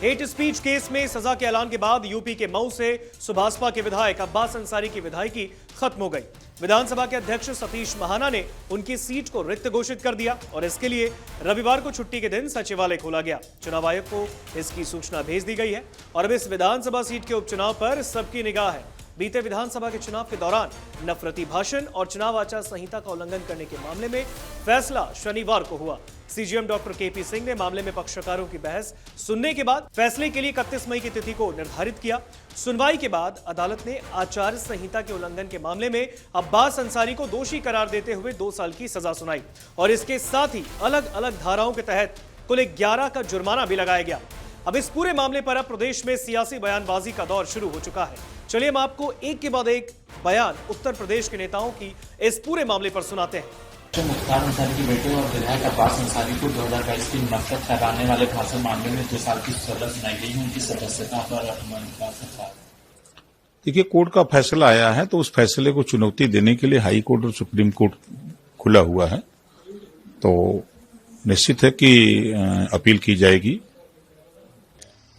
Hate speech case में सजा के ऐलान के बाद यूपी के मऊ से सुभाषपा के विधायक अब्बास अंसारी की विधायकी खत्म हो गई। विधानसभा के अध्यक्ष सतीश महाना ने उनकी सीट को रिक्त घोषित कर दिया और इसके लिए रविवार को छुट्टी के दिन सचिवालय खोला गया। चुनाव आयोग को इसकी सूचना भेज दी गई है और अब इस विधानसभा सीट के उपचुनाव पर सबकी निगाह है। बीते विधानसभा के चुनाव के दौरान नफरती भाषण और चुनाव आचार संहिता का उल्लंघन करने के मामले में फैसला शनिवार को हुआ। सीजीएम डॉक्टर केपी सिंह ने मामले में पक्षकारों की बहस सुनने के बाद फैसले के लिए 31 मई की तिथि को निर्धारित किया। सुनवाई के बाद अदालत ने आचार संहिता के उल्लंघन के मामले में अब्बास अंसारी को दोषी करार देते हुए 2 साल की सजा सुनाई और इसके साथ ही अलग अलग धाराओं के तहत कुल 11 का जुर्माना भी लगाया गया। अब इस पूरे मामले पर अब प्रदेश में सियासी बयानबाजी का दौर शुरू हो चुका है। चलिए हम आपको एक के बाद एक बयान उत्तर प्रदेश के नेताओं की इस पूरे मामले पर सुनाते हैं। मुख्तार अंसारी के बेटे और विधायक अब्बास अंसारी को 2022 की नफरत फैलाने वाले भाषण मामले में 2 साल की सजा सुनाई गई है। उनकी सदस्यता पर देखिए, कोर्ट का फैसला आया है तो उस फैसले को चुनौती देने के लिए हाई कोर्ट और सुप्रीम कोर्ट खुला हुआ है, तो निश्चित है कि अपील की जाएगी।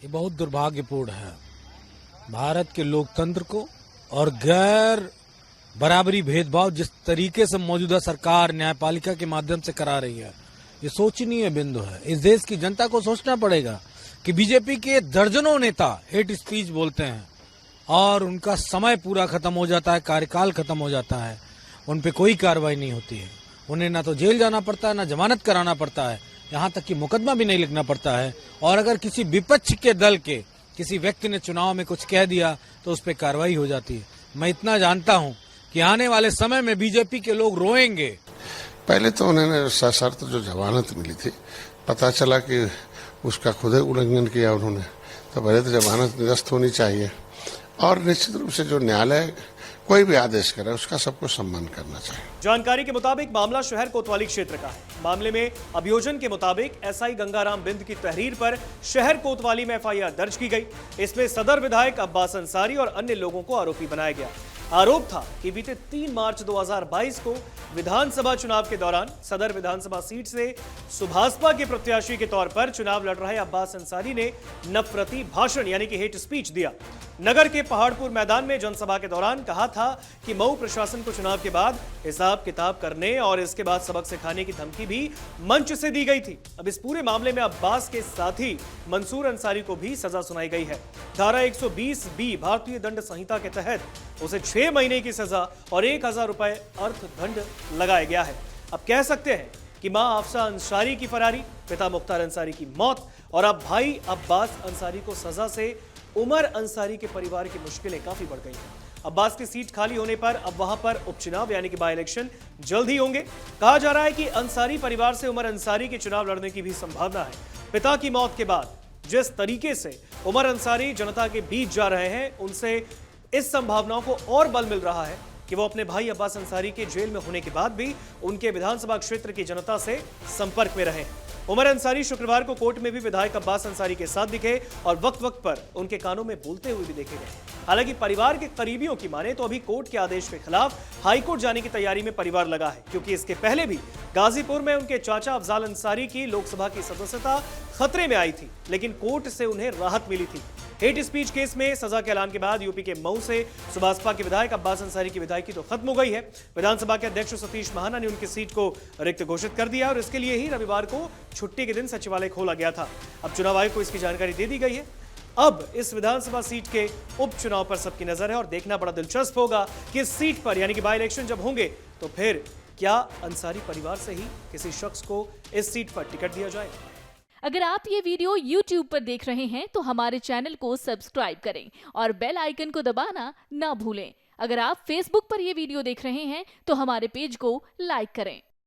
ये बहुत दुर्भाग्यपूर्ण है भारत के लोकतंत्र को और गैर बराबरी भेदभाव जिस तरीके से मौजूदा सरकार न्यायपालिका के माध्यम से करा रही है, ये सोचनीय बिंदु है। इस देश की जनता को सोचना पड़ेगा कि बीजेपी के दर्जनों नेता हेट स्पीच बोलते हैं और उनका समय पूरा खत्म हो जाता है, कार्यकाल खत्म हो जाता है, उन पे कोई कार्रवाई नहीं होती है। उन्हें ना तो जेल जाना पड़ता है, ना जमानत कराना पड़ता है, यहाँ तक कि मुकदमा भी नहीं लिखना पड़ता है। और अगर किसी विपक्ष के दल के किसी व्यक्ति ने चुनाव में कुछ कह दिया तो उस पर कार्रवाई हो जाती है। मैं इतना जानता हूँ कि आने वाले समय में बीजेपी के लोग रोएंगे। पहले तो उन्होंने सशर्त जो जमानत मिली थी, पता चला कि उसका खुद ही उल्लंघन किया उन्होंने, तो पहले तो जमानत निरस्त होनी चाहिए। और निश्चित रूप से जो न्यायालय कोई भी आदेश करे उसका सबको सम्मान करना चाहिए। जानकारी के मुताबिक मामला शहर कोतवाली क्षेत्र का है। मामले में अभियोजन के मुताबिक एसआई गंगाराम बिंद की तहरीर पर शहर कोतवाली में एफआईआर दर्ज की गई। इसमें सदर विधायक अब्बास अंसारी और अन्य लोगों को आरोपी बनाया गया। आरोप था कि बीते 3 मार्च 2022 को विधानसभा चुनाव के दौरान सदर विधानसभा सीट से सुभाषपा के प्रत्याशी के तौर पर चुनाव लड़ रहे अब्बास अंसारी ने नफरती भाषण यानी कि हेट स्पीच दिया। नगर के पहाड़पुर मैदान में जनसभा के दौरान कहा था कि मऊ प्रशासन को चुनाव के बाद हिसाब किताब करने और इसके बाद सबक सिखाने की धमकी भी मंच से दी गई थी। अब इस पूरे मामले में अब्बास के साथी मंसूर अंसारी को भी सजा सुनाई गई है। धारा 120B भारतीय दंड संहिता के तहत उसे 6 महीने की सजा और 1000 रुपए अर्थदंड लगाया गया है। अब कह सकते हैं कि मां आफसा अंसारी की फरारी, पिता मुख्तार अंसारी की मौत और अब भाई अब्बास अंसारी को सजा से उमर अंसारी के परिवार की मुश्किलें काफी बढ़ गई हैं। अब्बास की सीट खाली होने पर अब वहां पर उपचुनाव यानी कि बाई इलेक्शन जल्द ही होंगे। कहा जा रहा है कि अंसारी परिवार से उमर अंसारी के चुनाव लड़ने की भी संभावना है। पिता की मौत के बाद जिस तरीके से उमर अंसारी जनता के बीच जा रहे हैं, उनसे इस संभावनाओं को और बल मिल रहा है कि वो अपने भाई अब्बास अंसारी के जेल में होने के बाद भी उनके विधानसभा क्षेत्र की जनता से संपर्क में रहे। उमर अंसारी शुक्रवार को कोर्ट में भी विधायक अब्बास अंसारी के साथ दिखे और वक्त वक्त पर उनके कानों में बोलते हुए भी देखे गए। हालांकि परिवार के करीबियों की माने तो अभी कोर्ट के आदेश के खिलाफ हाईकोर्ट जाने की तैयारी में परिवार लगा है, क्योंकि इसके पहले भी गाजीपुर में उनके चाचा अफजाल अंसारी की लोकसभा की सदस्यता खतरे में आई थी, लेकिन कोर्ट से उन्हें राहत मिली थी। हेट स्पीच केस में सजा के ऐलान के बाद यूपी के मऊ से सुभाषपा के विधायक अब्बास अंसारी की विधायकी तो खत्म हो गई है। विधानसभा के अध्यक्ष सतीश महाना ने उनकी सीट को रिक्त घोषित कर दिया और इसके लिए ही रविवार को छुट्टी के दिन सचिवालय खोला गया था। अब चुनाव आयोग को इसकी जानकारी दे दी गई है। अब इस विधानसभा सीट के उपचुनाव पर सबकी नजर है और देखना बड़ा दिलचस्प होगा कि इस सीट पर यानी कि बाई इलेक्शन जब होंगे तो फिर क्या अंसारी परिवार से ही किसी शख्स को इस सीट पर टिकट दिया जाएगा। अगर आप ये वीडियो YouTube पर देख रहे हैं तो हमारे चैनल को सब्सक्राइब करें और बेल आइकन को दबाना ना भूलें। अगर आप Facebook पर ये वीडियो देख रहे हैं तो हमारे पेज को लाइक करें।